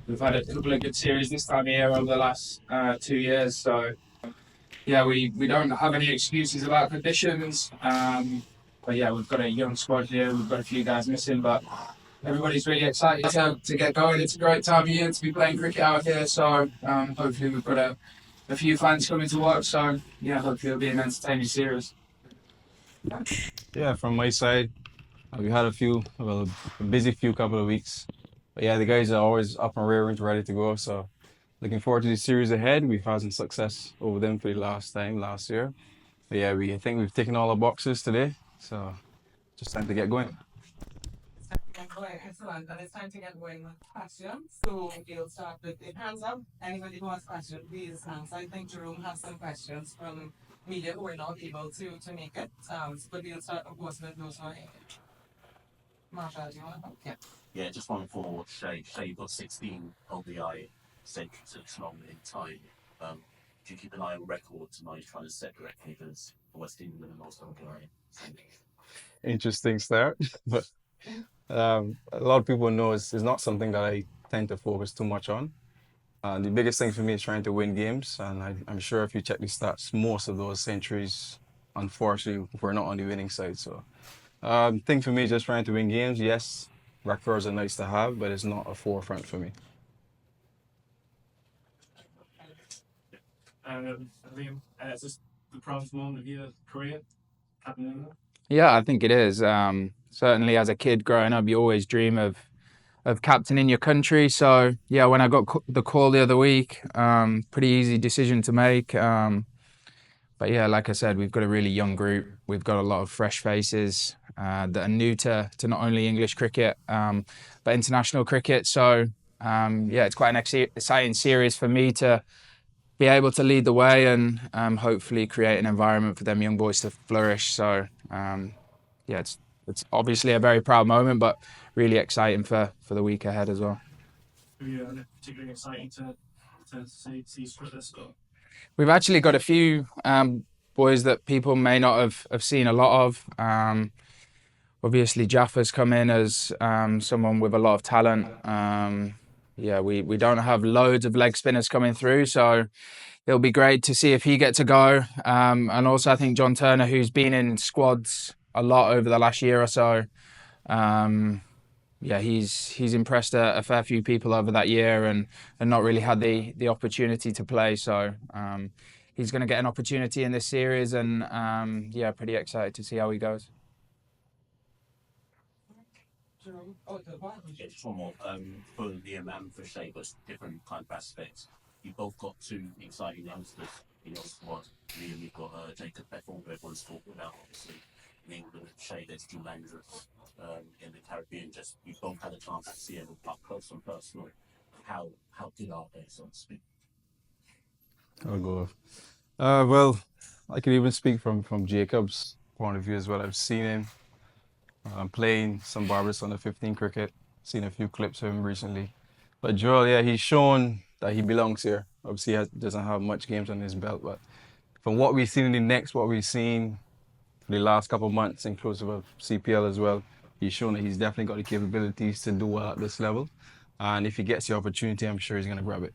We've had a couple of good series this time of year over the last 2 years. So yeah, we don't have any excuses about conditions. But yeah, we've got a young squad here. We've got a few guys missing, but everybody's really excited to get going. It's a great time of year to be playing cricket out here. So hopefully we've got a few fans coming to watch. So yeah, hopefully it'll be an entertaining series. Yeah, from my side, we had a busy few couple of weeks. But yeah, the guys are always up and rearing, ready to go. So looking forward to the series ahead. We've had some success over them for the last year. But yeah, I think we've taken all our boxes today. So just time to get going. Excellent. And it's time to get going with questions. So we'll start with the hands up. Anybody who has questions, please answer. I think Jerome has some questions from media who were not able to make it. But we'll start, of course, with those who are here. Marshall, do you want to? Yeah. Yeah, just one for Shay. Shay, you've got 16 ODI centuries long in time. Do you keep an eye on records? And are you trying to set records for West England and also ODI? Interesting start. But a lot of people know it's not something that I tend to focus too much on. The biggest thing for me is trying to win games, and I'm sure if you check the stats, most of those centuries, unfortunately, we're not on the winning side. So, thing for me is just trying to win games. Yes, records are nice to have, but it's not a forefront for me. Liam, is this the proudest moment of your career happening? Yeah, I think it is. Certainly, as a kid growing up, you always dream of captaining your country. So yeah, when I got the call the other week, pretty easy decision to make. But yeah, like I said, we've got a really young group. We've got a lot of fresh faces that are new to not only English cricket, but international cricket. So yeah, it's quite an exciting series for me to be able to lead the way and hopefully create an environment for them young boys to flourish. So yeah, it's obviously a very proud moment, but really exciting for the week ahead as well. Yeah, particularly exciting to see this go. We've actually got a few boys that people may not have seen a lot of. Obviously, Jaffa's come in as someone with a lot of talent. Yeah, we don't have loads of leg spinners coming through, so it'll be great to see if he gets a go. And also, I think John Turner, who's been in squads a lot over the last year or so, yeah, he's impressed a fair few people over that year and not really had the opportunity to play. So he's going to get an opportunity in this series, and yeah, pretty excited to see how he goes. Yeah, just one more for Liam and for Shay, but different kind of aspects. You've both got two exciting youngsters in your squad. Liam, you've got Jacob Bethel, who everyone's talking about, obviously. In England, Shay, there's Drew Landreth in the Caribbean. Just you've both had a chance to see them up close and personal. How good are they, so to speak? I'll go. Well, I can even speak from Jacob's point of view as well. I've seen him playing some Barbados under 15 cricket. Seen a few clips of him recently. But Joel, yeah, he's shown that he belongs here. Obviously, he doesn't have much games on his belt, but from what we've seen in the Next, what we've seen for the last couple of months, inclusive of CPL as well, he's shown that he's definitely got the capabilities to do well at this level. And if he gets the opportunity, I'm sure he's going to grab it.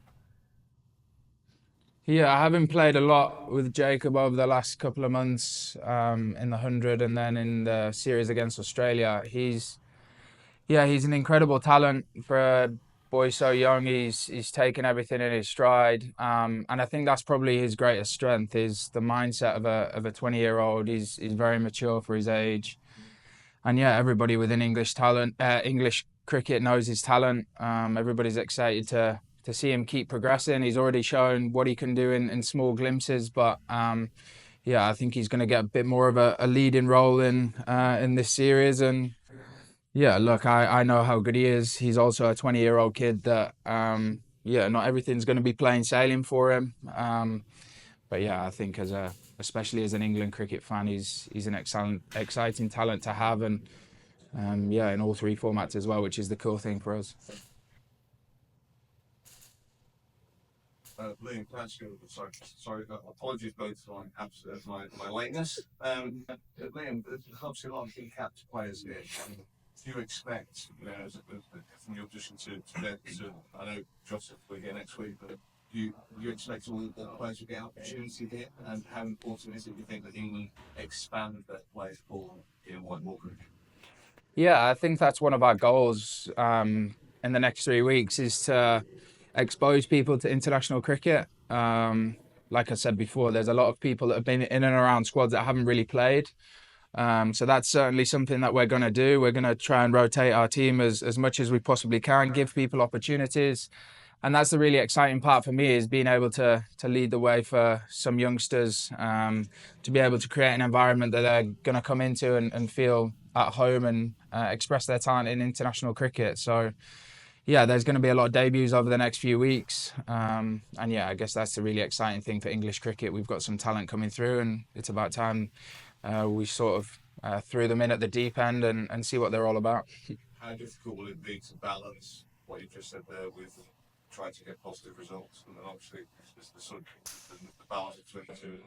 Yeah, I haven't played a lot with Jacob over the last couple of months in the 100 and then in the series against Australia. He's an incredible talent for a boy so young. He's taken everything in his stride, and I think that's probably his greatest strength is the mindset of a 20-year-old. He's very mature for his age, and yeah, everybody within English cricket knows his talent. Everybody's excited to see him keep progressing. He's already shown what he can do in small glimpses, but yeah, I think he's going to get a bit more of a leading role in this series. And yeah, look, I know how good he is. He's also a 20-year-old kid that yeah, not everything's going to be plain sailing for him. But yeah, I think especially as an England cricket fan, he's an exciting talent to have, and yeah, in all three formats as well, which is the cool thing for us. Liam, can I ask you, sorry, apologies both for my lateness. Liam, there's obviously a lot of key capped players here. do you expect, from your position to I know Joseph will be here next week, but do you expect all the players to get opportunity here? And how important is it, you think, that England expand their way of ball in white ball cricket? Yeah, I think that's one of our goals in the next 3 weeks is to expose people to international cricket. Like I said before, there's a lot of people that have been in and around squads that haven't really played. So that's certainly something that we're going to do. We're going to try and rotate our team as much as we possibly can, give people opportunities. And that's the really exciting part for me, is being able to lead the way for some youngsters, to be able to create an environment that they're going to come into and feel at home and express their talent in international cricket. So yeah, there's going to be a lot of debuts over the next few weeks. And yeah, I guess that's the really exciting thing for English cricket. We've got some talent coming through, and it's about time we sort of threw them in at the deep end and see what they're all about. How difficult will it be to balance what you just said there with trying to get positive results? And then obviously there's the balance between the two.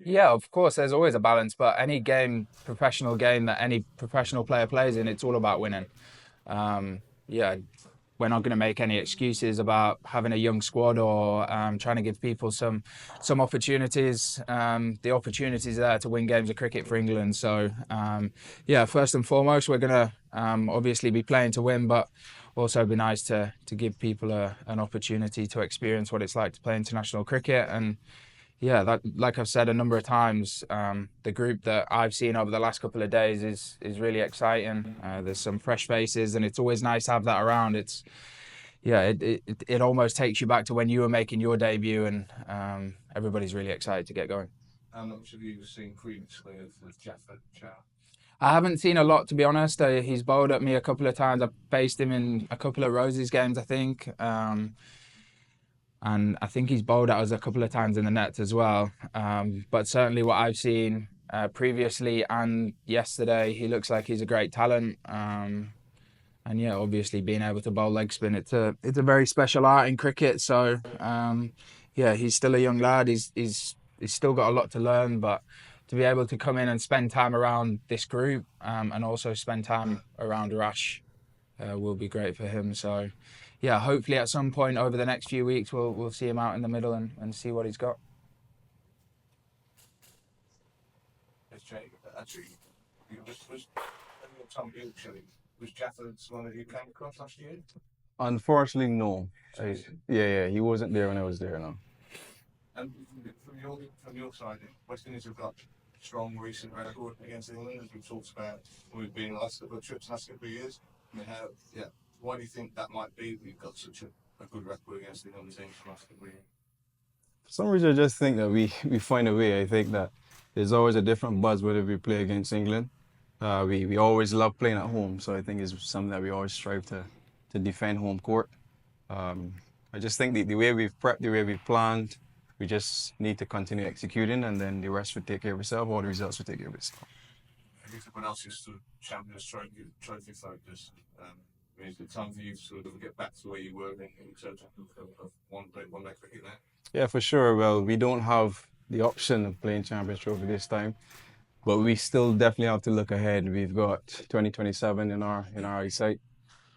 Yeah, of course, there's always a balance, but any game, professional game that any professional player plays in, it's all about winning. Yeah, we're not going to make any excuses about having a young squad or trying to give people some opportunities. The opportunities are there to win games of cricket for England. So yeah, first and foremost, we're going to obviously be playing to win, but also be nice to give people an opportunity to experience what it's like to play international cricket. And yeah, that, like I've said a number of times, the group that I've seen over the last couple of days is really exciting. There's some fresh faces, and it's always nice to have that around. It almost takes you back to when you were making your debut, and everybody's really excited to get going. How much have you seen previously of Jaffa Chow? I haven't seen a lot, to be honest. He's bowled at me a couple of times. I've faced him in a couple of Roses games, I think. And I think he's bowled at us a couple of times in the nets as well. But certainly what I've seen previously and yesterday, he looks like he's a great talent. And yeah, obviously being able to bowl leg spin, it's a very special art in cricket. So yeah, he's still a young lad. He's still got a lot to learn, but to be able to come in and spend time around this group and also spend time around Rash will be great for him. So yeah, hopefully at some point over the next few weeks we'll see him out in the middle and see what he's got. Yes, Jake, actually, was Jaffa someone that you came across last year? Unfortunately, no. Yeah, he wasn't there when I was there. No. And from your side, West Indies have got strong recent record against England, as we've talked about when we've been in the last couple of trips, last couple of years. I mean, why do you think that might be? We've got such a good record against the England team for last couple of years. For some reason, I just think that we find a way. I think that there's always a different buzz whether we play against England. We always love playing at home, so I think it's something that we always strive to defend home court. I just think the way we've prepped, the way we've planned, we just need to continue executing, and then the rest will take care of itself, or the results will take care of itself. I guess everyone else is to Champions Trophy focus. Is it time for you to sort of get back to where you were in terms of one-day cricket now? Yeah, for sure. Well, we don't have the option of playing Champions Trophy this time, but we still definitely have to look ahead. We've got 2027 in our eyesight,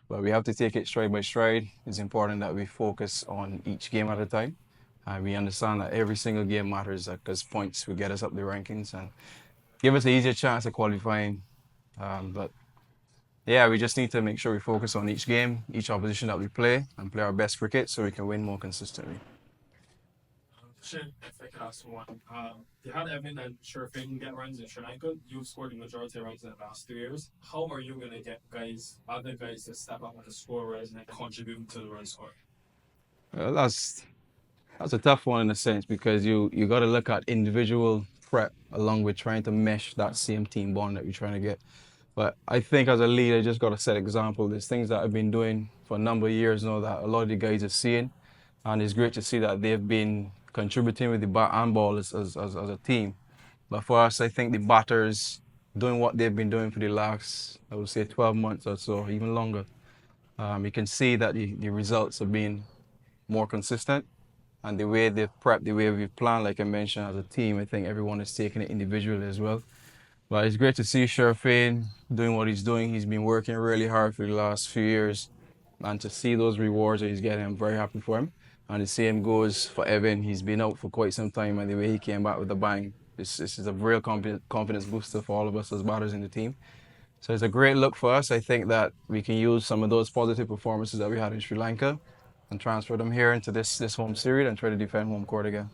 but we have to take it stride by stride. It's important that we focus on each game at a time. We understand that every single game matters because points will get us up the rankings and give us an easier chance of qualifying. But yeah, we just need to make sure we focus on each game, each opposition that we play, and play our best cricket so we can win more consistently. If I could ask one, you had Evan and Sharifin get runs in Sri Lanka. You've scored the majority of runs in the last 2 years. How are you going to get other guys to step up on the scorers and contribute to the run score? Well, that's a tough one in a sense because you got to look at individual prep along with trying to mesh that same team bond that you're trying to get. But I think as a leader, you just got to set example. There's things that I've been doing for a number of years now that a lot of the guys are seeing. And it's great to see that they've been contributing with the bat and ball as a team. But for us, I think the batters doing what they've been doing for the last, I would say, 12 months or so, even longer. You can see that the results have been more consistent. And the way they've prepped, the way we've planned, like I mentioned, as a team, I think everyone is taking it individually as well. But it's great to see Sherfane doing what he's doing. He's been working really hard for the last few years. And to see those rewards that he's getting, I'm very happy for him. And the same goes for Evan. He's been out for quite some time, and the way he came back with a bang, this is a real confidence booster for all of us as batters in the team. So it's a great look for us. I think that we can use some of those positive performances that we had in Sri Lanka and transfer them here into this home series and try to defend home court again.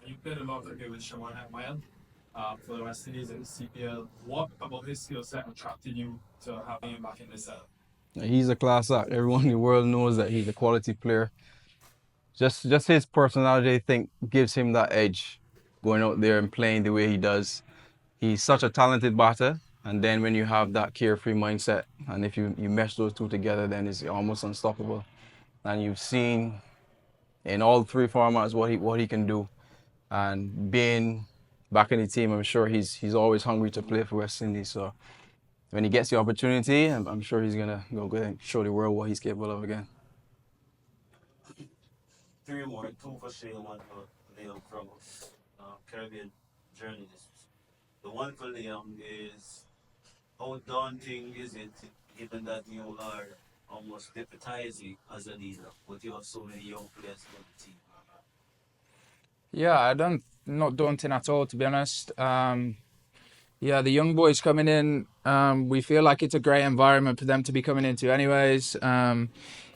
You played a lot of rugby with Shawan at Mayan for the West Indies and CPL. What about his skill set attracted you to having him back in the setup? He's a class act. Everyone in the world knows that he's a quality player. Just his personality, I think, gives him that edge going out there and playing the way he does. He's such a talented batter, and then when you have that carefree mindset, and if you mesh those two together, then it's almost unstoppable. And you've seen in all three formats what he can do. And being back in the team, I'm sure he's always hungry to play for West Indies. So when he gets the opportunity, I'm sure he's gonna go and show the world what he's capable of again. 3 more, 2 for Shane, 1 for Liam from Caribbean journalists. The one for Liam is, how daunting is it, given that you are almost deputizing as a leader, but you have so many young players on the team? Yeah, not daunting at all, to be honest. Yeah, the young boys coming in, we feel like it's a great environment for them to be coming into anyways.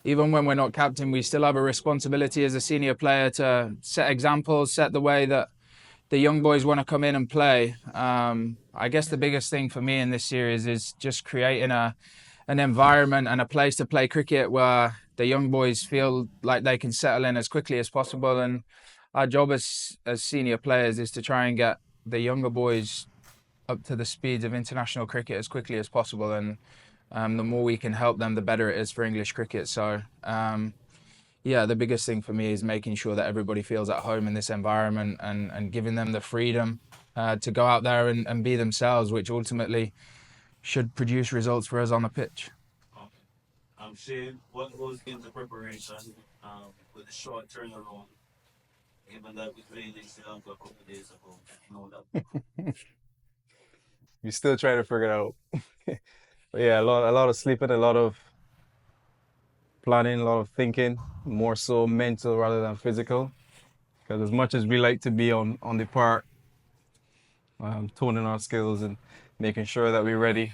Even when we're not captain, we still have a responsibility as a senior player to set examples, set the way that the young boys want to come in and play. I guess the biggest thing for me in this series is just creating an environment and a place to play cricket where the young boys feel like they can settle in as quickly as possible. And our job as senior players is to try and get the younger boys up to the speeds of international cricket as quickly as possible. And the more we can help them, the better it is for English cricket. So, yeah, the biggest thing for me is making sure that everybody feels at home in this environment and giving them the freedom to go out there and be themselves, which ultimately should produce results for us on the pitch. Okay. Shane, what goes into preparation with the short turnaround, given that we played in Sri Lanka a couple of days ago? You know that. We still try to figure it out. But yeah, a lot of sleeping, a lot of planning, a lot of thinking, more so mental rather than physical. Because as much as we like to be on the park, toning our skills and making sure that we're ready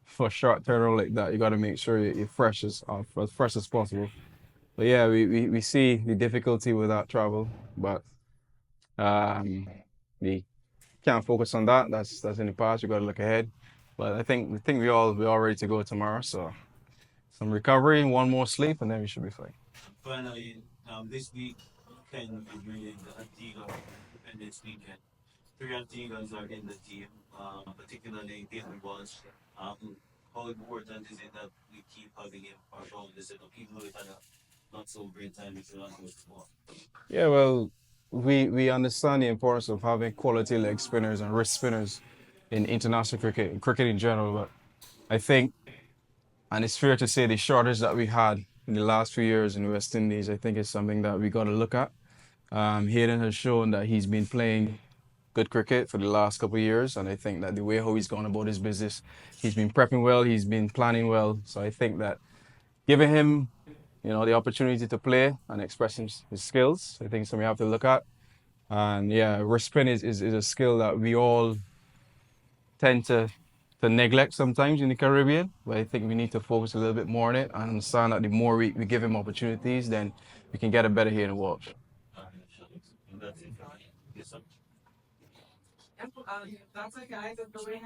for a short turnaround like that, you got to make sure you're fresh as possible. But yeah, we see the difficulty with that travel, but we can't focus on that. That's in the past. We got to look ahead. But I think we all ready to go tomorrow. So some recovery, 1 more sleep, and then we should be fine. Finally, this week can be really the Antigua Independence Weekend. 3 Antiguans are in the team, particularly Gavin Walsh. How important is it that we keep having him around the setup, even though it had a not so great time with Sri Lanka before? Yeah, well, we understand the importance of having quality leg spinners and wrist spinners in international cricket, cricket in general. But I think, and it's fair to say, the shortage that we had in the last few years in the West Indies, I think is something that we got to look at. Hayden has shown that he's been playing good cricket for the last couple of years, and I think that the way how he's gone about his business, he's been prepping well, he's been planning well. So I think that giving him, the opportunity to play and express his skills, I think it's something we have to look at. And yeah, wrist spin is a skill that we all tend to neglect sometimes in the Caribbean, but I think we need to focus a little bit more on it and understand that the more we give him opportunities, then we can get a better Hayden Walsh. That's it. Yes, sir. That's okay. That's the way